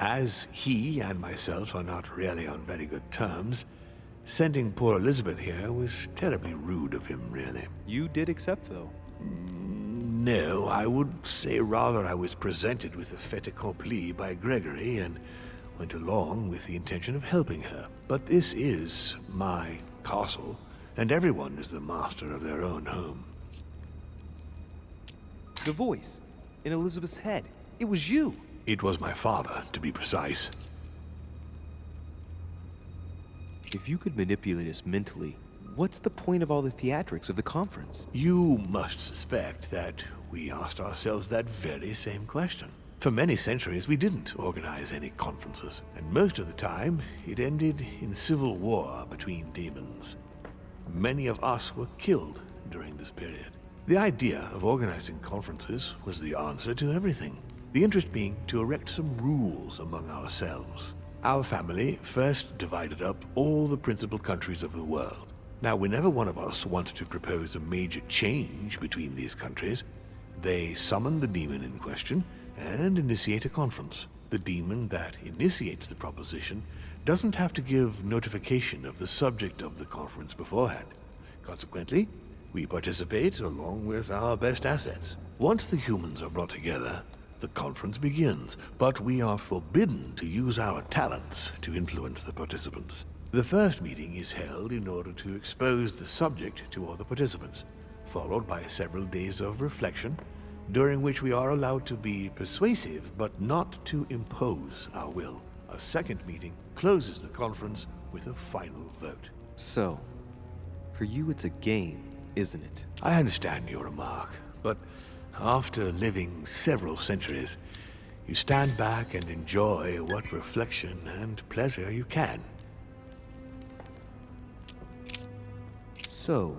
As he and myself are not really on very good terms, sending poor Elizabeth here was terribly rude of him, really. You did accept, though. No, I would say rather I was presented with a fait accompli by Gregory and went along with the intention of helping her. But this is my castle, and everyone is the master of their own home. The voice in Elizabeth's head. It was you. It was my father, to be precise. If you could manipulate us mentally, what's the point of all the theatrics of the conference? You must suspect that we asked ourselves that very same question. For many centuries, we didn't organize any conferences, and most of the time, it ended in civil war between demons. Many of us were killed during this period. The idea of organizing conferences was the answer to everything. The interest being to erect some rules among ourselves. Our family first divided up all the principal countries of the world. Now, whenever one of us wanted to propose a major change between these countries, they summon the demon in question and initiate a conference. The demon that initiates the proposition doesn't have to give notification of the subject of the conference beforehand. Consequently, we participate along with our best assets. Once the humans are brought together, the conference begins, but we are forbidden to use our talents to influence the participants. The first meeting is held in order to expose the subject to all the participants, followed by several days of reflection, during which we are allowed to be persuasive but not to impose our will. A second meeting closes the conference with a final vote. So, for you it's a game, isn't it? I understand your remark, but after living several centuries, you stand back and enjoy what reflection and pleasure you can. So,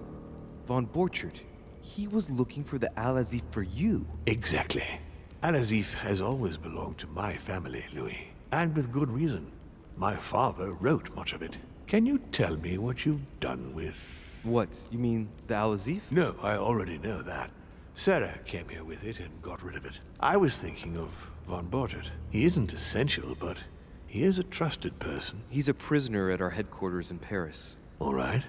Von Borchert, he was looking for the Al-Azif for you. Exactly. Al-Azif has always belonged to my family, Louis, and with good reason. My father wrote much of it. Can you tell me what you've done with... What, you mean the Al-Azif? No, I already know that. Sarah came here with it and got rid of it. I was thinking of Von Borchert. He isn't essential, but he is a trusted person. He's a prisoner at our headquarters in Paris. All right.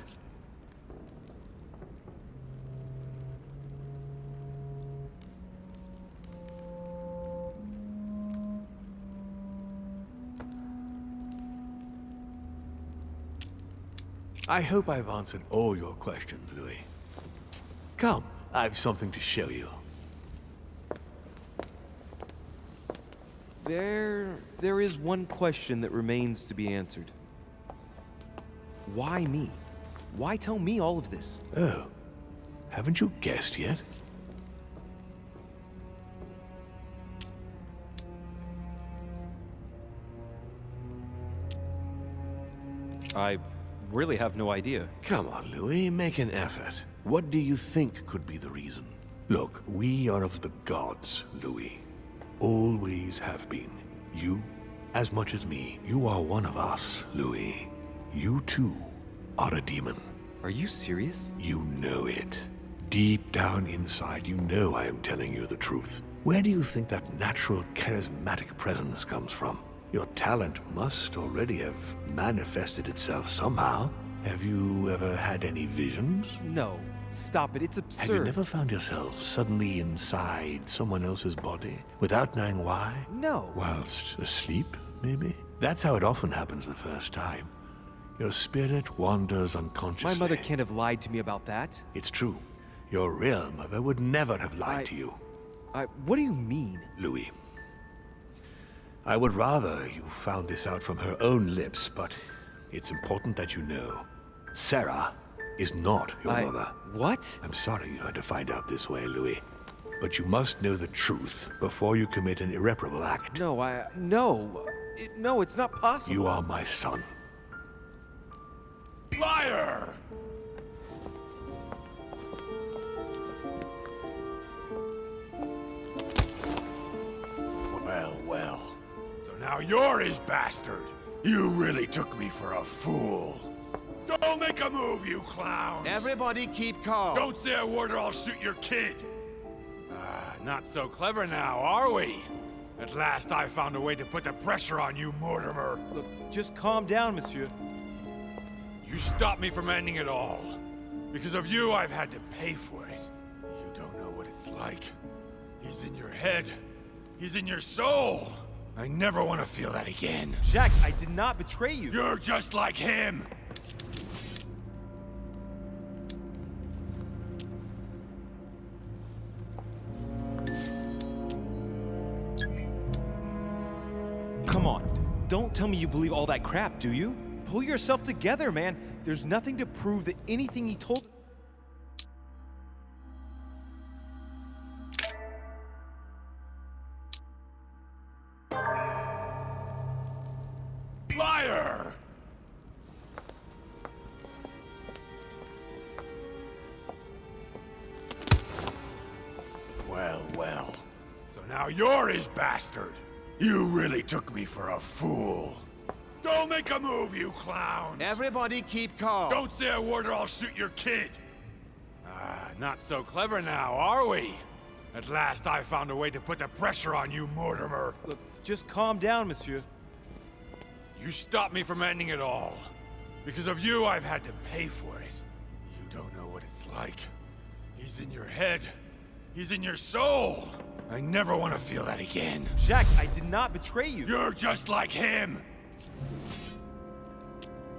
I hope I've answered all your questions, Louis. Come, I've something to show you. There is one question that remains to be answered. Why me? Why tell me all of this? Oh, haven't you guessed yet? I really have no idea. Come on, Louis, make an effort. What do you think could be the reason? Look, we are of the gods, Louis. Always have been. You, as much as me, you are one of us, Louis. You too are a demon. Are you serious? You know it. Deep down inside, you know I am telling you the truth. Where do you think that natural, charismatic presence comes from? Your talent must already have manifested itself somehow. Have you ever had any visions? No. Stop it. It's absurd. Have you never found yourself suddenly inside someone else's body without knowing why? No. Whilst asleep, maybe? That's how it often happens the first time. Your spirit wanders unconsciously. My mother can't have lied to me about that. It's true. Your real mother would never have lied to you. What do you mean? Louis, I would rather you found this out from her own lips, but it's important that you know. Sarah is not your mother. What? I'm sorry you had to find out this way, Louis. But you must know the truth before you commit an irreparable act. No, no, it's not possible. You are my son. Liar! Well, well. So now you're his bastard. You really took me for a fool. Don't make a move, you clowns! Everybody keep calm. Don't say a word or I'll shoot your kid! Not so clever now, are we? At last I found a way to put the pressure on you, Mortimer. Look, just calm down, monsieur. You stopped me from ending it all. Because of you, I've had to pay for it. You don't know what it's like. He's in your head. He's in your soul. I never want to feel that again. Jack, I did not betray you. You're just like him. Come on, don't tell me you believe all that crap, do you? Pull yourself together, man. There's nothing to prove that anything he told... Liar! Well, well. So now you're his bastard. You really took me for a fool. Don't make a move, you clowns! Everybody keep calm. Don't say a word or I'll shoot your kid! Not so clever now, are we? At last I found a way to put the pressure on you, Mortimer. Look, just calm down, monsieur. You stopped me from ending it all. Because of you, I've had to pay for it. You don't know what it's like. He's in your head. He's in your soul. I never want to feel that again. Jack, I did not betray you. You're just like him!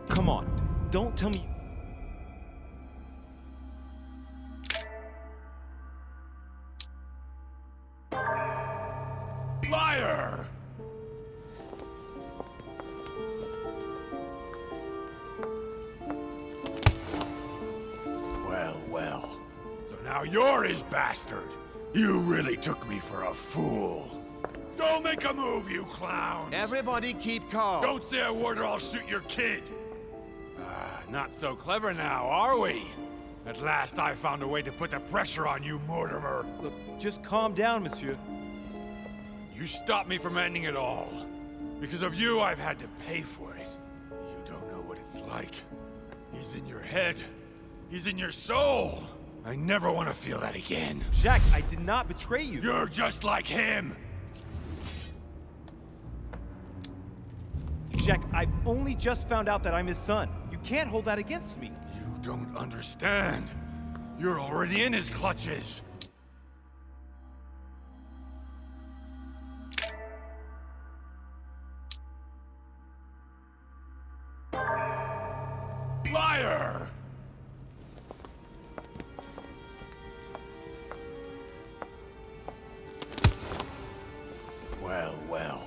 Come on, don't tell me... Liar! Well, well. So now you're his bastard. You really took me for a fool. Don't make a move, you clowns! Everybody keep calm. Don't say a word or I'll shoot your kid! Not so clever now, are we? At last I found a way to put the pressure on you, Mortimer. Look, just calm down, monsieur. You stopped me from ending it all. Because of you, I've had to pay for it. You don't know what it's like. He's in your head. He's in your soul. I never want to feel that again. Jack, I did not betray you. You're just like him! Jack, I've only just found out that I'm his son. You can't hold that against me. You don't understand. You're already in his clutches. Liar! Well, well.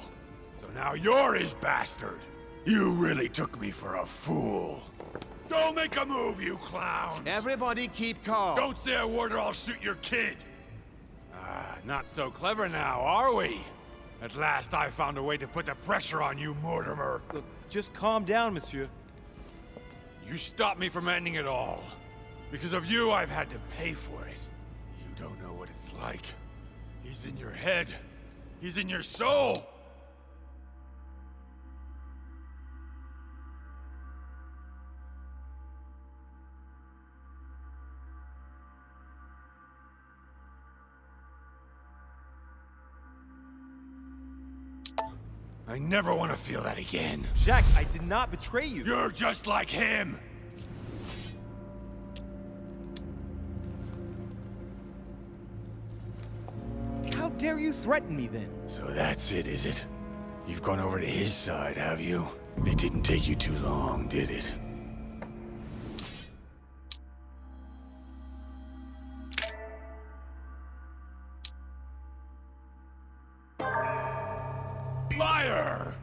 So now you're his bastard. You really took me for a fool. Don't make a move, you clowns! Everybody keep calm. Don't say a word or I'll shoot your kid! Not so clever now, are we? At last I found a way to put the pressure on you, Mortimer. Look, just calm down, monsieur. You stopped me from ending it all. Because of you, I've had to pay for it. You don't know what it's like. He's in your head. He's in your soul. I never want to feel that again. Jack, I did not betray you. You're just like him! How dare you threaten me then? So that's it, is it? You've gone over to his side, have you? It didn't take you too long, did it? Liar!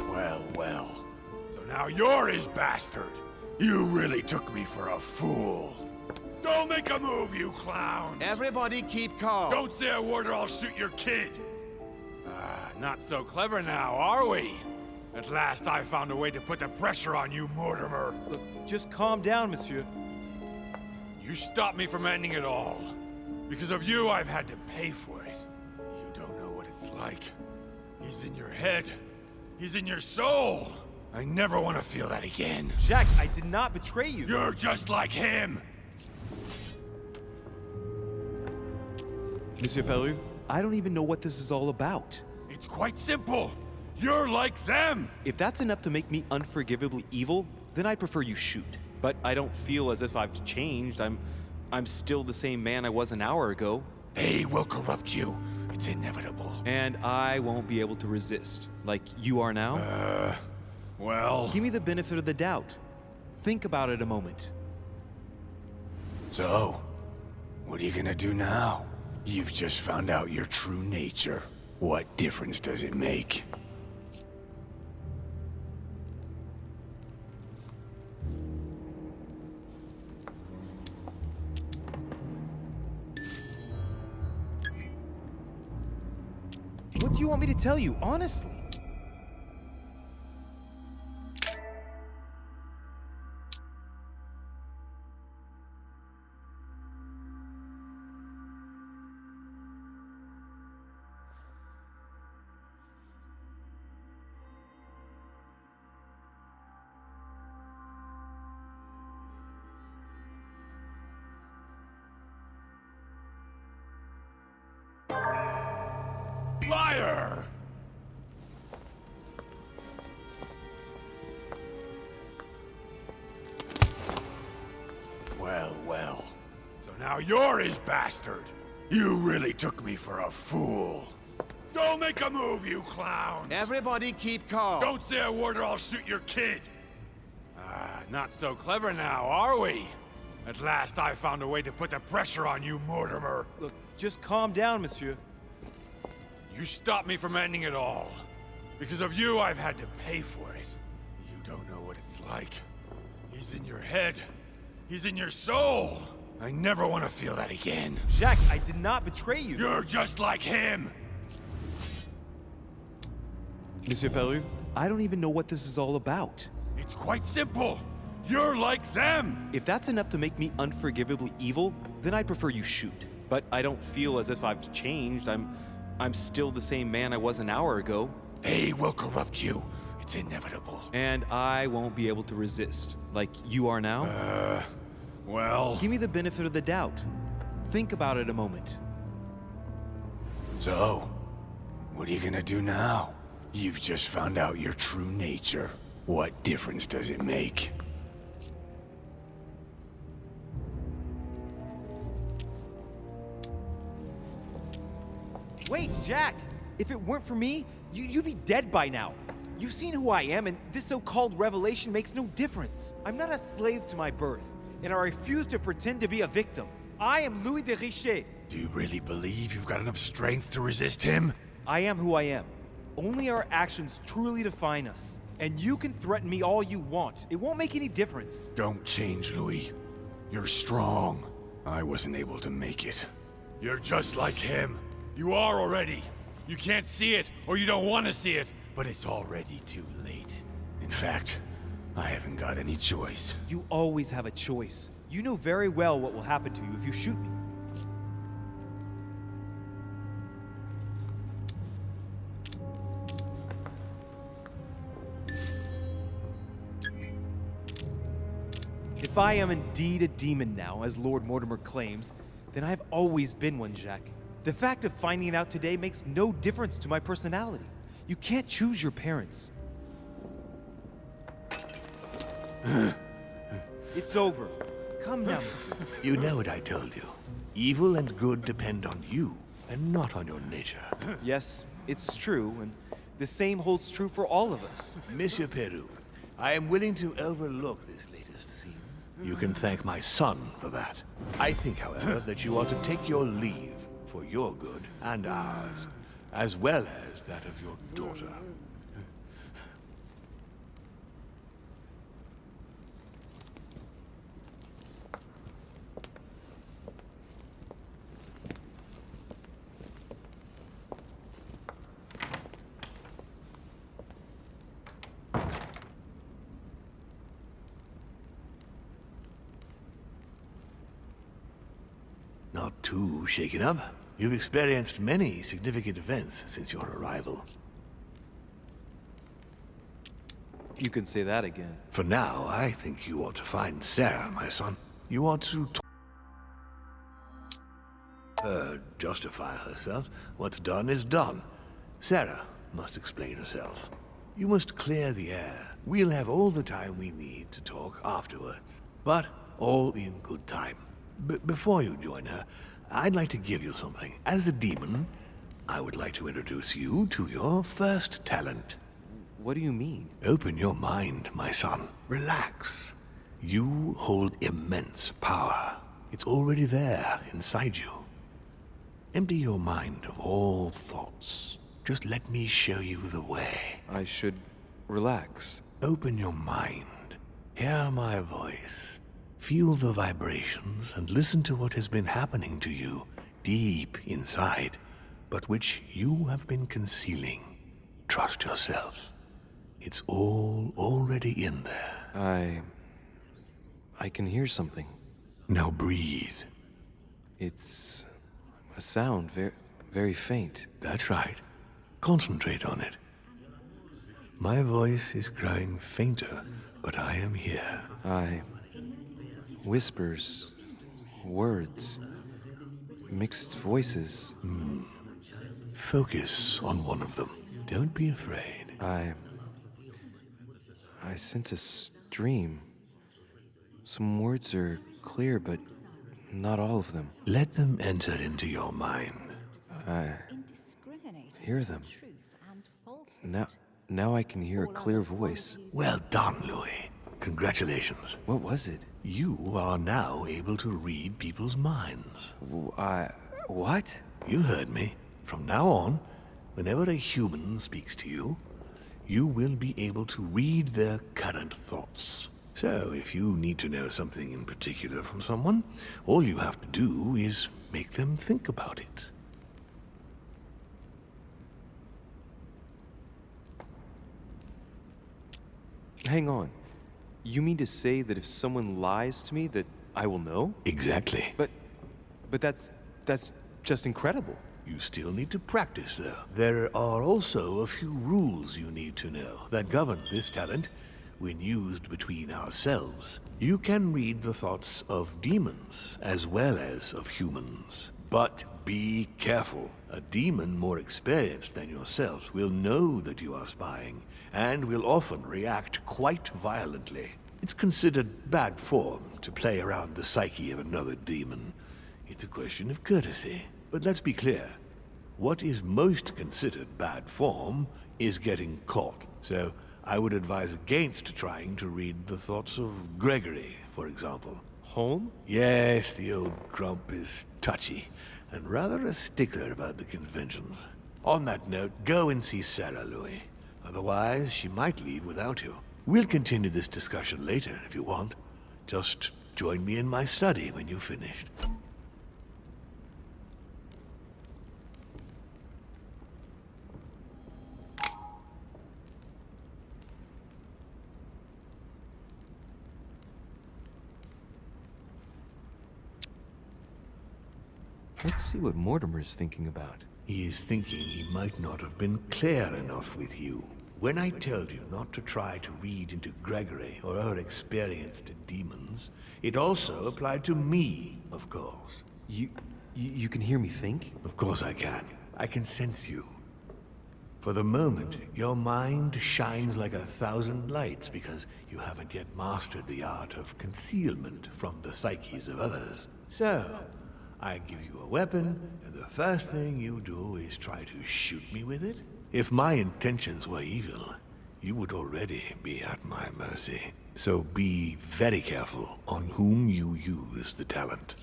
Well, well. So now you're his bastard. You really took me for a fool. Don't make a move, you clowns! Everybody keep calm. Don't say a word or I'll shoot your kid! Not so clever now, are we? At last I found a way to put the pressure on you, Mortimer. Look, just calm down, monsieur. You stopped me from ending it all. Because of you, I've had to pay for it. You don't know what it's like. He's in your head. He's in your soul. I never want to feel that again. Jack, I did not betray you. You're just like him! Monsieur Peru, I don't even know what this is all about. It's quite simple. You're like them! If that's enough to make me unforgivably evil, then I prefer you shoot. But I don't feel as if I've changed. I'm still the same man I was an hour ago. They will corrupt you. It's inevitable. And I won't be able to resist, like you are now. Well... Give me the benefit of the doubt. Think about it a moment. So, what are you gonna do now? You've just found out your true nature. What difference does it make? What do you want me to tell you, honestly? Liar! Well, well. So now you're his bastard. You really took me for a fool. Don't make a move, you clowns! Everybody keep calm. Don't say a word or I'll shoot your kid! Not so clever now, are we? At last I found a way to put the pressure on you, Mortimer. Look, just calm down, monsieur. You stopped me from ending it all. Because of you, I've had to pay for it. You don't know what it's like. He's in your head. He's in your soul. I never want to feel that again. Jack, I did not betray you. You're just like him! Monsieur Peru, I don't even know what this is all about. It's quite simple. You're like them! If that's enough to make me unforgivably evil, then I prefer you shoot. But I don't feel as if I've changed. I'm still the same man I was an hour ago. They will corrupt you. It's inevitable. And I won't be able to resist, like you are now. Well... Give me the benefit of the doubt. Think about it a moment. So, what are you gonna do now? You've just found out your true nature. What difference does it make? Wait, Jack! If it weren't for me, you'd be dead by now. You've seen who I am, and this so-called revelation makes no difference. I'm not a slave to my birth, and I refuse to pretend to be a victim. I am Louis de Richet. Do you really believe you've got enough strength to resist him? I am who I am. Only our actions truly define us. And you can threaten me all you want. It won't make any difference. Don't change, Louis. You're strong. I wasn't able to make it. You're just like him. You are already. You can't see it, or you don't want to see it, but it's already too late. In fact, I haven't got any choice. You always have a choice. You know very well what will happen to you if you shoot me. If I am indeed a demon now, as Lord Mortimer claims, then I've always been one, Jack. The fact of finding it out today makes no difference to my personality. You can't choose your parents. It's over. Come now, monsieur. You know what I told you. Evil and good depend on you, and not on your nature. Yes, it's true, and the same holds true for all of us. Monsieur Peru, I am willing to overlook this latest scene. You can thank my son for that. I think, however, that you ought to take your leave for your good and ours, as well as that of your daughter. Not too shaken up. You've experienced many significant events since your arrival. You can say that again. For now, I think you ought to find Sarah, my son. You ought to justify herself. What's done is done. Sarah must explain herself. You must clear the air. We'll have all the time we need to talk afterwards. But all in good time. Before you join her, I'd like to give you something. As a demon, I would like to introduce you to your first talent. What do you mean? Open your mind, my son. Relax. You hold immense power. It's already there, inside you. Empty your mind of all thoughts. Just let me show you the way. I should relax. Open your mind. Hear my voice. Feel the vibrations and listen to what has been happening to you deep inside, but which you have been concealing. Trust yourself. It's all already in there. I can hear something. Now breathe. It's a sound, very faint. That's right. Concentrate on it. My voice is growing fainter, but I am here. Whispers, words, mixed voices. Focus on one of them. Don't be afraid. I sense a stream. Some words are clear, but not all of them. Let them enter into your mind. Hear them. Now I can hear a clear voice. Well done, Louis. Congratulations. What was it? You are now able to read people's minds. What? You heard me. From now on, whenever a human speaks to you, you will be able to read their current thoughts. So, if you need to know something in particular from someone, all you have to do is make them think about it. Hang on. You mean to say that if someone lies to me that I will know? Exactly. But that's just incredible. You still need to practice, though. There are also a few rules you need to know that govern this talent when used between ourselves. You can read the thoughts of demons as well as of humans. But be careful. A demon more experienced than yourself will know that you are spying and will often react quite violently. It's considered bad form to play around the psyche of another demon. It's a question of courtesy. But let's be clear. What is most considered bad form is getting caught. So I would advise against trying to read the thoughts of Gregory, for example. Home? Yes, the old grump is touchy and rather a stickler about the conventions. On that note, go and see Sarah, Louis. Otherwise, she might leave without you. We'll continue this discussion later if you want. Just join me in my study when you've finished. Let's see what Mortimer's thinking about. He is thinking he might not have been clear enough with you. When I told you not to try to read into Gregory or our experienced demons, it also applied to me, of course. You can hear me think? Of course I can. I can sense you. For the moment, your mind shines like 1,000 lights because you haven't yet mastered the art of concealment from the psyches of others. So, I give you a weapon, and the first thing you do is try to shoot me with it? If my intentions were evil, you would already be at my mercy. So be very careful on whom you use the talent.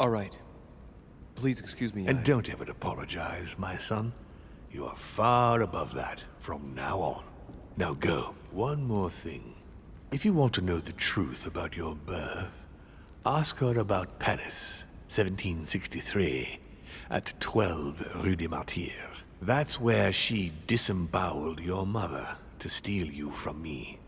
All right. Please excuse me. And don't ever apologize, my son. You are far above that from now on. Now go. One more thing. If you want to know the truth about your birth, ask her about Paris, 1763, at 12 Rue des Martyrs. That's where she disemboweled your mother to steal you from me.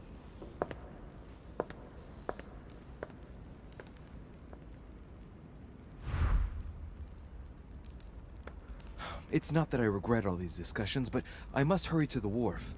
It's not that I regret all these discussions, but I must hurry to the wharf.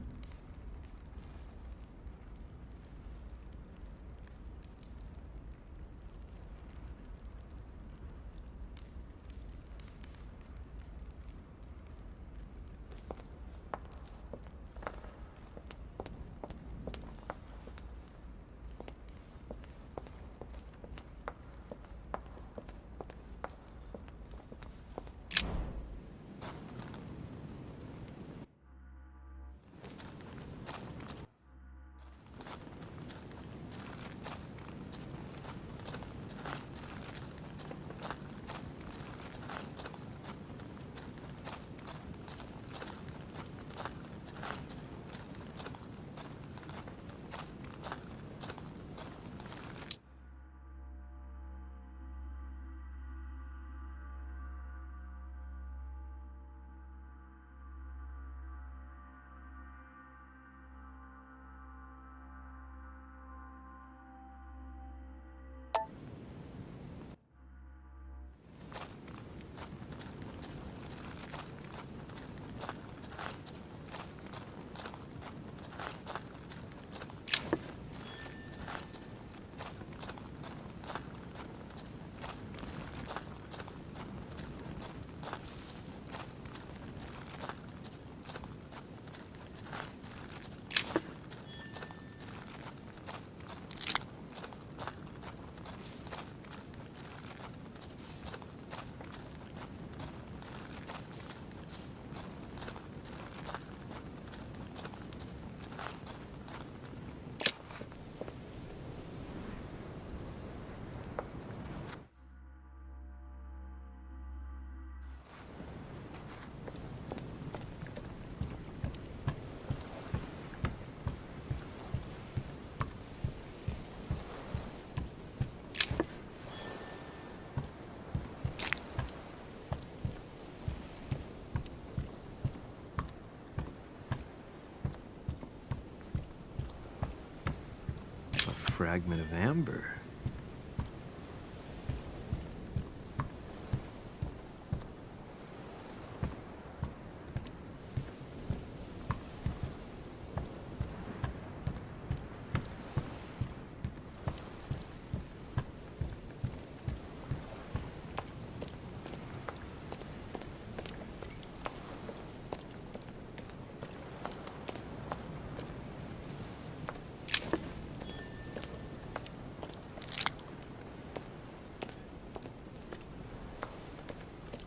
Fragment of amber.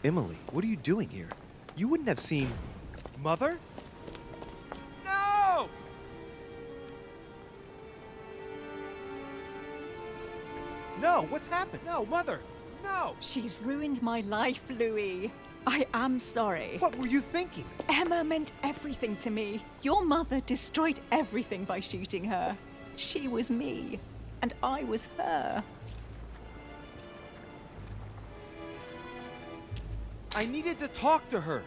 Emily, what are you doing here? You wouldn't have seen... Mother? No! No, what's happened? No, Mother! No! She's ruined my life, Louis. I am sorry. What were you thinking? Emma meant everything to me. Your mother destroyed everything by shooting her. She was me, and I was her. I needed to talk to her.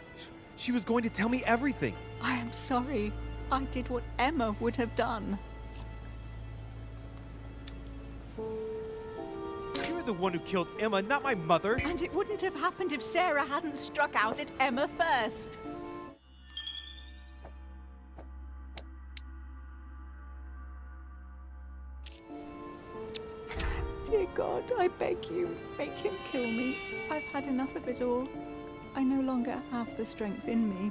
She was going to tell me everything. I am sorry. I did what Emma would have done. You're the one who killed Emma, not my mother. And it wouldn't have happened if Sarah hadn't struck out at Emma first. Dear God, I beg you, make him kill me. I've had enough of it all. I no longer have the strength in me.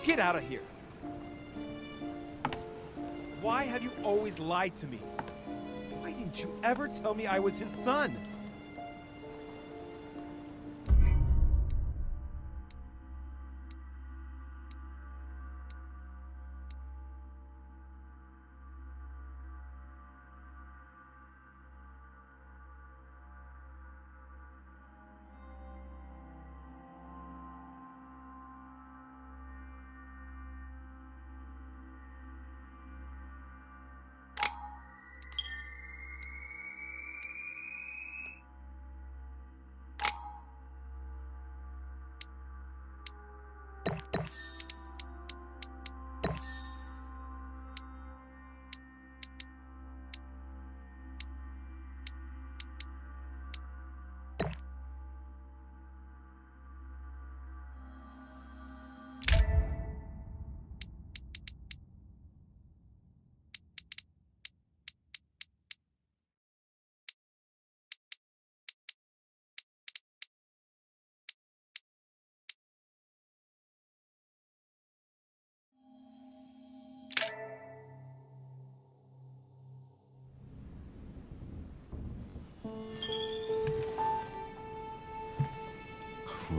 Get out of here. Why have you always lied to me? Why didn't you ever tell me I was his son?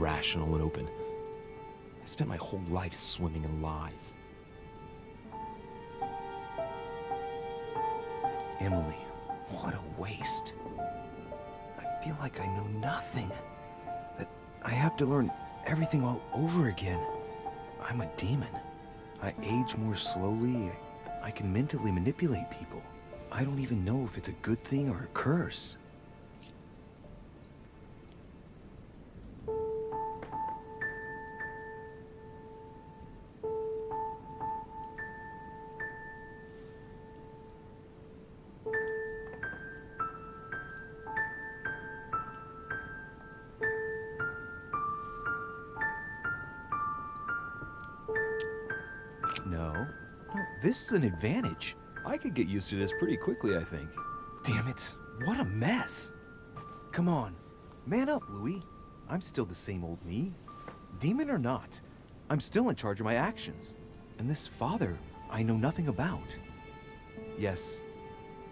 rational and open. I spent my whole life swimming in lies. Emily, what a waste. I feel like I know nothing. That I have to learn everything all over again. I'm a demon. I age more slowly. I can mentally manipulate people. I don't even know if it's a good thing or a curse. No, this is an advantage. I could get used to this pretty quickly, I think. Damn it, what a mess. Come on, man up, Louis. I'm still the same old me. Demon or not, I'm still in charge of my actions. And this father, I know nothing about. Yes,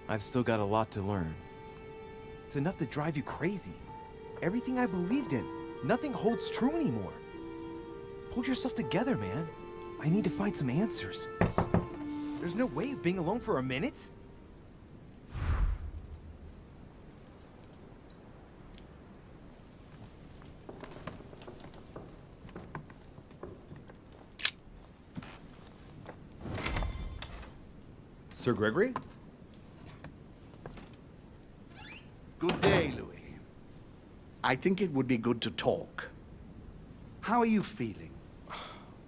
I've still got a lot to learn. It's enough to drive you crazy. Everything I believed in, nothing holds true anymore. Pull yourself together, man. I need to find some answers. There's no way of being alone for a minute. Sir Gregory? Good day, Louis. I think it would be good to talk. How are you feeling?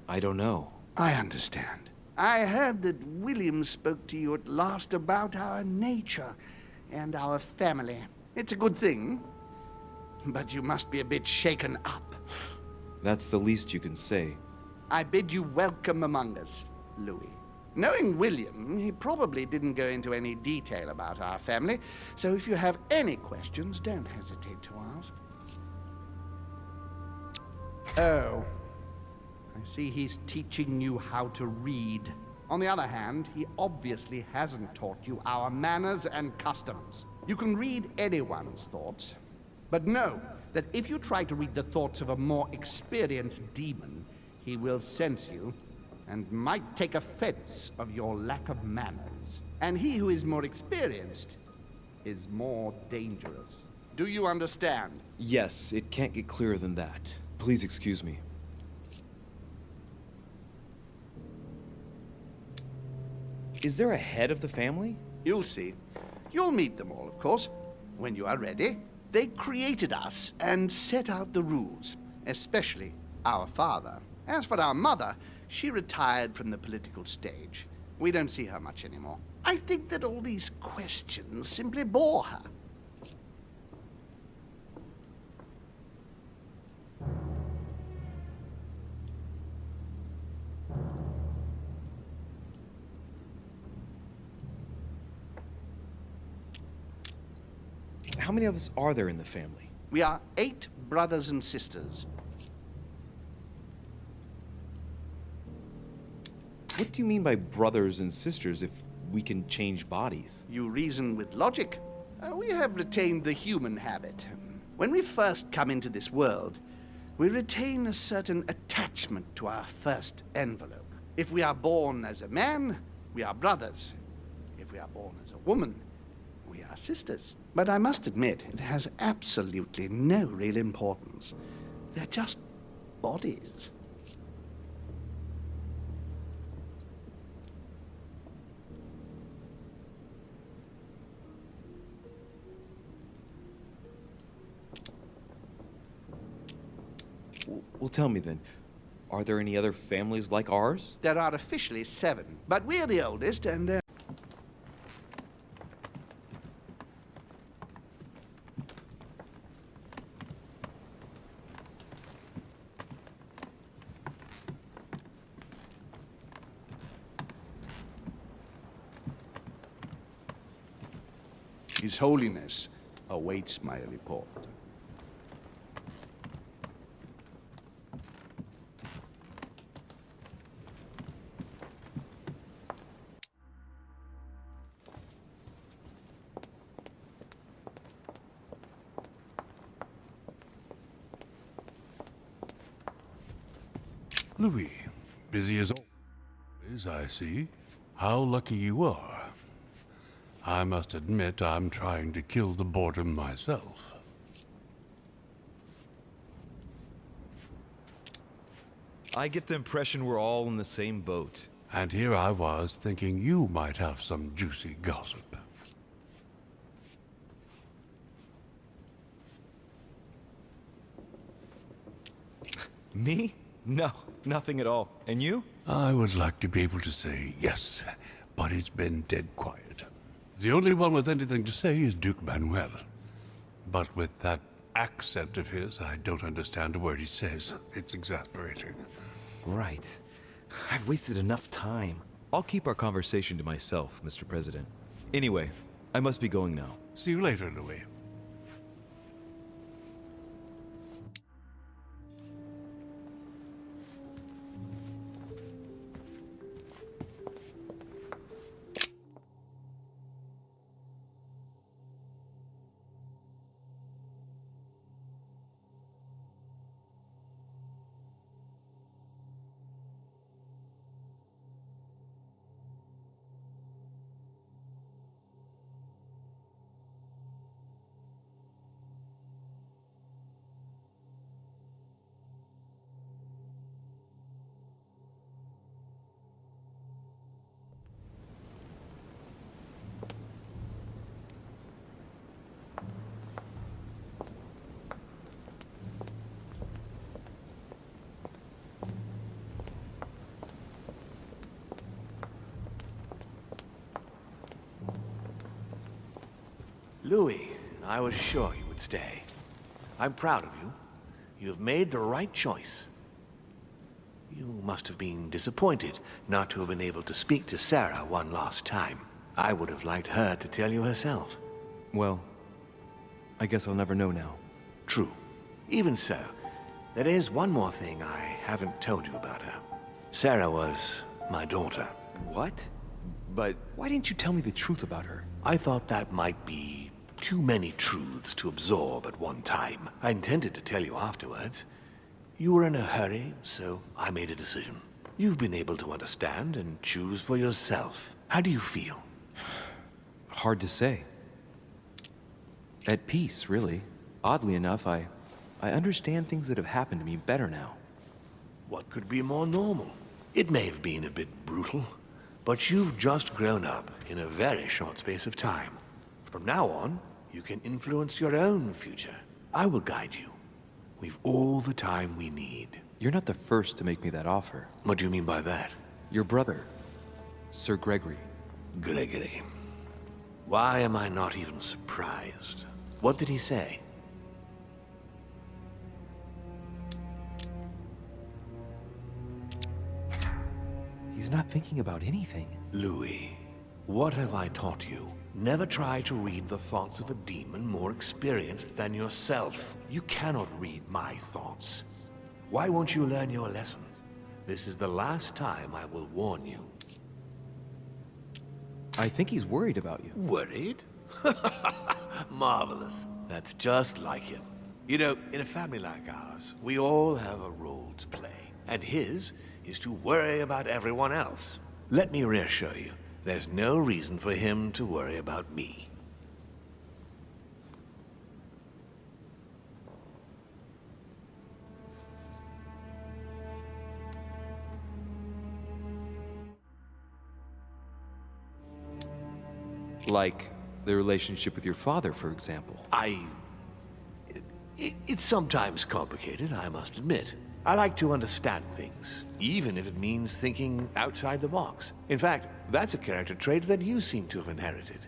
I don't know. I understand. I heard that William spoke to you at last about our nature and our family. It's a good thing, but you must be a bit shaken up. That's the least you can say. I bid you welcome among us, Louis. Knowing William, he probably didn't go into any detail about our family, so if you have any questions, don't hesitate to ask. Oh. I see he's teaching you how to read. On the other hand, he obviously hasn't taught you our manners and customs. You can read anyone's thoughts, but know that if you try to read the thoughts of a more experienced demon, he will sense you and might take offense of your lack of manners. And he who is more experienced is more dangerous. Do you understand? Yes, it can't get clearer than that. Please excuse me. Is there a head of the family? You'll see. You'll meet them all, of course, when you are ready. They created us and set out the rules, especially our father. As for our mother, she retired from the political stage. We don't see her much anymore. I think that all these questions simply bore her. How many of us are there in the family? We are 8 brothers and sisters. What do you mean by brothers and sisters if we can change bodies? You reason with logic. We have retained the human habit. When we first come into this world, we retain a certain attachment to our first envelope. If we are born as a man, we are brothers. If we are born as a woman, we are sisters. But I must admit, it has absolutely no real importance. They're just bodies. Well, tell me then, are there any other families like ours? There are officially 7, but we're the oldest, and they're... His Holiness awaits my report. Louis, busy as always, I see. How lucky you are. I must admit I'm trying to kill the boredom myself. I get the impression we're all in the same boat. And here I was thinking you might have some juicy gossip. Me? No, nothing at all. And you? I would like to be able to say yes, but it's been dead quiet. The only one with anything to say is Duke Manuel. But with that accent of his, I don't understand a word he says. It's exasperating. Right. I've wasted enough time. I'll keep our conversation to myself, Mr. President. Anyway, I must be going now. See you later, Louis. Louis, I was sure you would stay. I'm proud of you. You have made the right choice. You must have been disappointed not to have been able to speak to Sarah one last time. I would have liked her to tell you herself. Well, I guess I'll never know now. True. Even so, there is one more thing I haven't told you about her. Sarah was my daughter. What? But why didn't you tell me the truth about her? I thought that might be too many truths to absorb at one time. I intended to tell you afterwards. You were in a hurry, so I made a decision. You've been able to understand and choose for yourself. How do you feel? Hard to say. At peace, really. Oddly enough, I understand things that have happened to me better now. What could be more normal? It may have been a bit brutal, but you've just grown up in a very short space of time. From now on, you can influence your own future. I will guide you. We've all the time we need. You're not the first to make me that offer. What do you mean by that? Your brother, Sir Gregory. Gregory. Why am I not even surprised? What did he say? He's not thinking about anything. Louis, what have I taught you? Never try to read the thoughts of a demon more experienced than yourself. You cannot read my thoughts. Why won't you learn your lesson? This is the last time I will warn you. I think he's worried about you. Worried? Marvelous. That's just like him. You know, in a family like ours, we all have a role to play. And his is to worry about everyone else. Let me reassure you, there's no reason for him to worry about me. Like the relationship with your father, for example. It's sometimes complicated, I must admit. I like to understand things, even if it means thinking outside the box. In fact, that's a character trait that you seem to have inherited.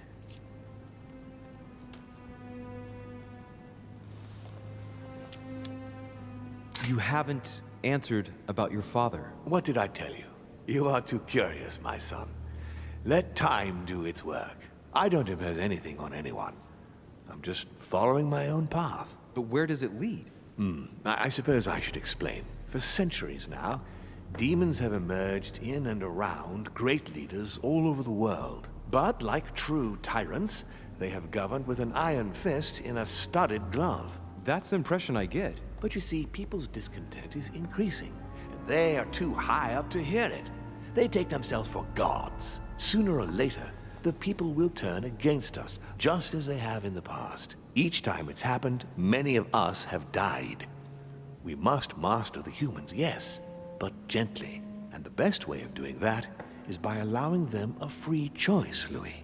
You haven't answered about your father. What did I tell you? You are too curious, my son. Let time do its work. I don't impose anything on anyone. I'm just following my own path. But where does it lead? I suppose I should explain. For centuries now, demons have emerged in and around great leaders all over the world. But like true tyrants, they have governed with an iron fist in a studded glove. That's the impression I get. But you see, people's discontent is increasing, and They are too high up to hear it. They take themselves for gods. Sooner or later, the people will turn against us, just as they have in the past. Each time it's happened, many of us have died. We must master the humans, yes, but gently. And the best way of doing that is by allowing them a free choice, Louis.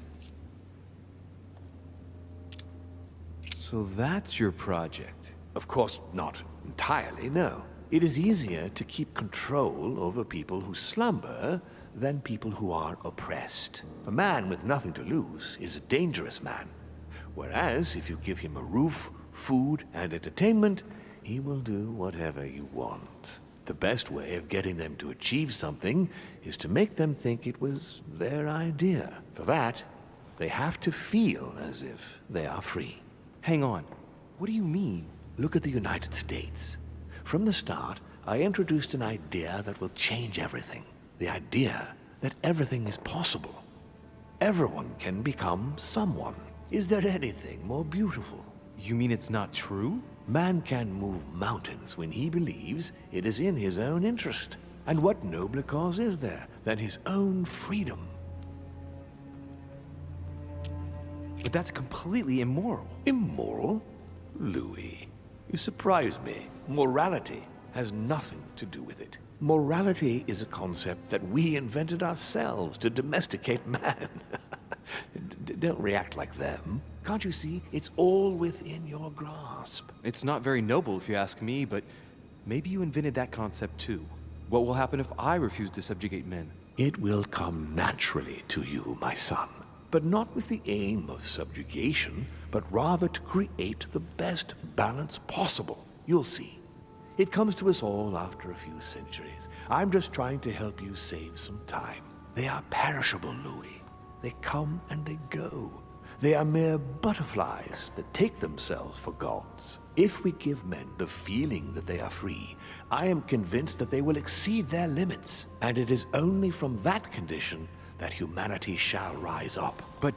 So that's your project. Of course, not entirely, no. It is easier to keep control over people who slumber than people who are oppressed. A man with nothing to lose is a dangerous man. Whereas, if you give him a roof, food, and entertainment, he will do whatever you want. The best way of getting them to achieve something is to make them think it was their idea. For that, they have to feel as if they are free. Hang on. What do you mean? Look at the United States. From the start, I introduced an idea that will change everything. The idea that everything is possible. Everyone can become someone. Is there anything more beautiful? You mean it's not true? Man can move mountains when he believes it is in his own interest. And what nobler cause is there than his own freedom? But that's completely immoral. Immoral? Louis, you surprise me. Morality has nothing to do with it. Morality is a concept that we invented ourselves to domesticate man. Don't react like them. Can't you see? It's all within your grasp. It's not very noble if you ask me, but maybe you invented that concept too. What will happen if I refuse to subjugate men? It will come naturally to you, my son. But not with the aim of subjugation, but rather to create the best balance possible. You'll see. It comes to us all after a few centuries. I'm just trying to help you save some time. They are perishable, Louis. They come and they go. They are mere butterflies that take themselves for gods. If we give men the feeling that they are free, I am convinced that they will exceed their limits. And it is only from that condition that humanity shall rise up. But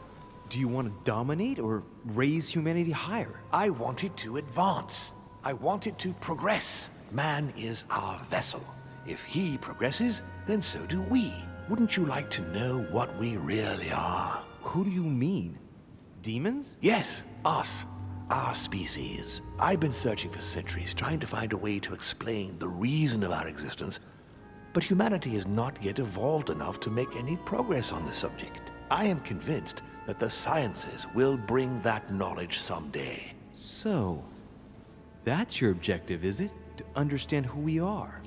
do you want to dominate or raise humanity higher? I want it to advance. I want it to progress. Man is our vessel. If he progresses, then so do we. Wouldn't you like to know what we really are? Who do you mean? Demons? Yes, us. Our species. I've been searching for centuries, trying to find a way to explain the reason of our existence. But humanity has not yet evolved enough to make any progress on the subject. I am convinced that the sciences will bring that knowledge someday. So, that's your objective, is it? To understand who we are.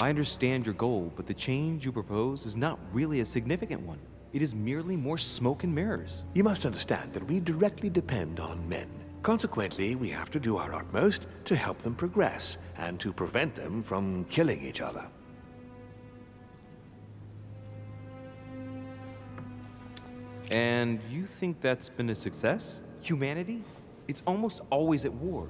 I understand your goal, but the change you propose is not really a significant one. It is merely more smoke and mirrors. You must understand that we directly depend on men. Consequently, we have to do our utmost to help them progress and to prevent them from killing each other. And you think that's been a success? Humanity? It's almost always at war.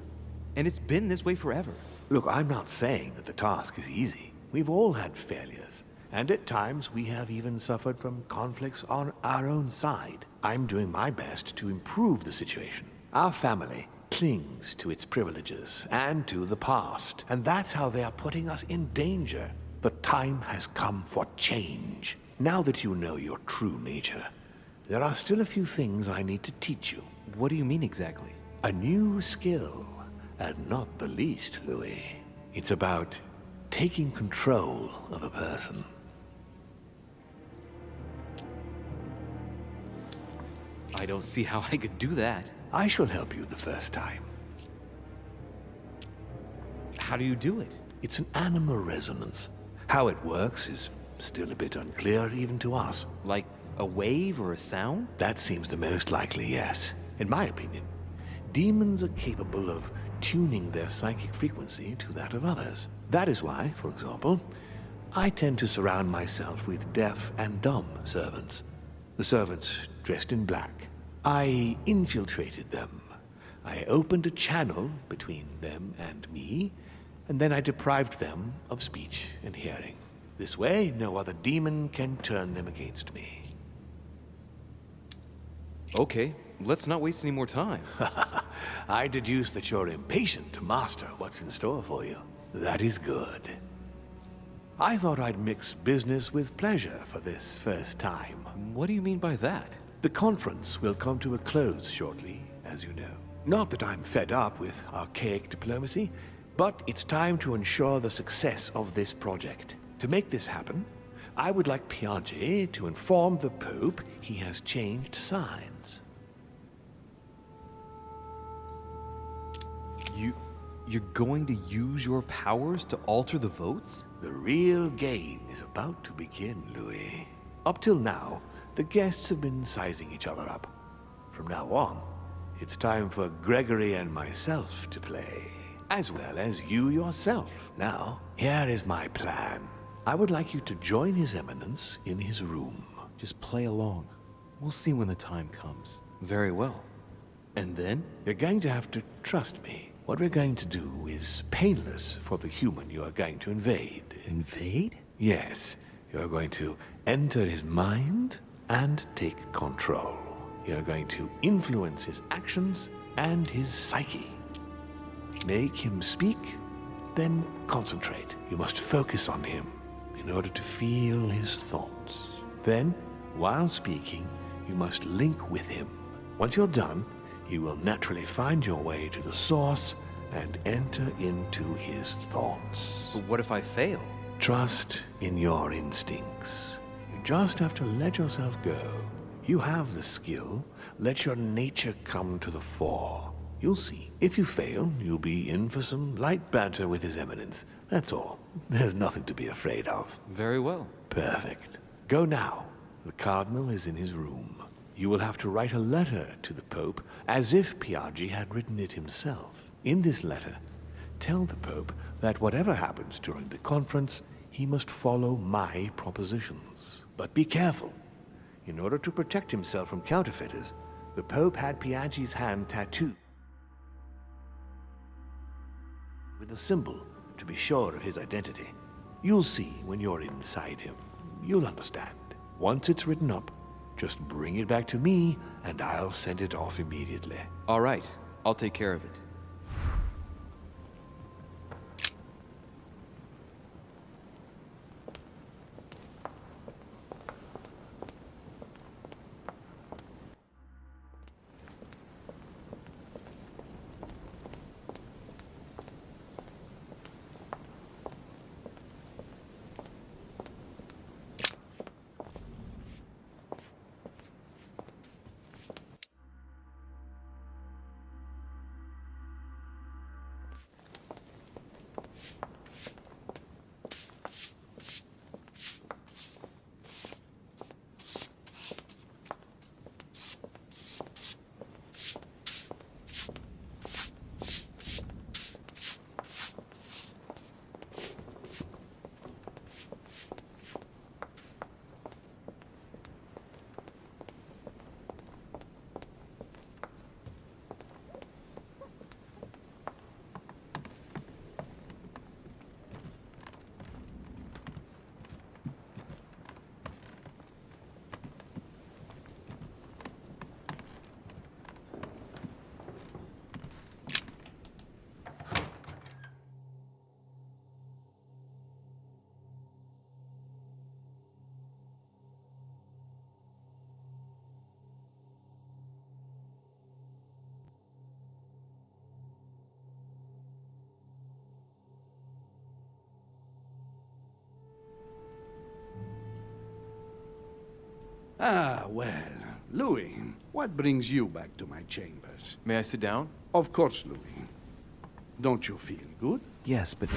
And it's been this way forever. Look, I'm not saying that the task is easy. We've all had failures. And at times, we have even suffered from conflicts on our own side. I'm doing my best to improve the situation. Our family clings to its privileges and to the past. And that's how they are putting us in danger. The time has come for change. Now that you know your true nature, there are still a few things I need to teach you. What do you mean exactly? A new skill, and not the least, Louis. It's about taking control of a person. I don't see how I could do that. I shall help you the first time. How do you do it? It's an animal resonance. How it works is still a bit unclear even to us. Like a wave or a sound? That seems the most likely, yes. In my opinion, demons are capable of tuning their psychic frequency to that of others. That is why, for example, I tend to surround myself with deaf and dumb servants. The servants dressed in black. I infiltrated them. I opened a channel between them and me, and then I deprived them of speech and hearing. This way, no other demon can turn them against me. Okay, let's not waste any more time. I deduce that you're impatient to master what's in store for you. That is good. I thought I'd mix business with pleasure for this first time. What do you mean by that? The conference will come to a close shortly, as you know. Not that I'm fed up with archaic diplomacy, but it's time to ensure the success of this project. To make this happen, I would like Piaggi to inform the Pope he has changed sides. You're going to use your powers to alter the votes? The real game is about to begin, Louis. Up till now, the guests have been sizing each other up. From now on, it's time for Gregory and myself to play, as well as you yourself. Now, here is my plan. I would like you to join His Eminence in his room. Just play along. We'll see when the time comes. Very well. And then? You're going to have to trust me. What we're going to do is painless for the human you are going to invade. Invade? Yes. You're going to enter his mind and take control. You're going to influence his actions and his psyche. Make him speak, then concentrate. You must focus on him in order to feel his thoughts. Then, while speaking, you must link with him. Once you're done, you will naturally find your way to the source and enter into his thoughts. But what if I fail? Trust in your instincts. You just have to let yourself go. You have the skill. Let your nature come to the fore. You'll see. If you fail, you'll be in for some light banter with His Eminence. That's all. There's nothing to be afraid of. Very well. Perfect. Go now. The Cardinal is in his room. You will have to write a letter to the Pope as if Piaggi had written it himself. In this letter, tell the Pope that whatever happens during the conference, he must follow my propositions. But be careful. In order to protect himself from counterfeiters, the Pope had Piaggi's hand tattooed with a symbol to be sure of his identity. You'll see when you're inside him. You'll understand. Once it's written up, just bring it back to me, and I'll send it off immediately. All right. I'll take care of it. Ah, well, Louis, what brings you back to my chambers? May I sit down? Of course, Louis. Don't you feel good? Yes, but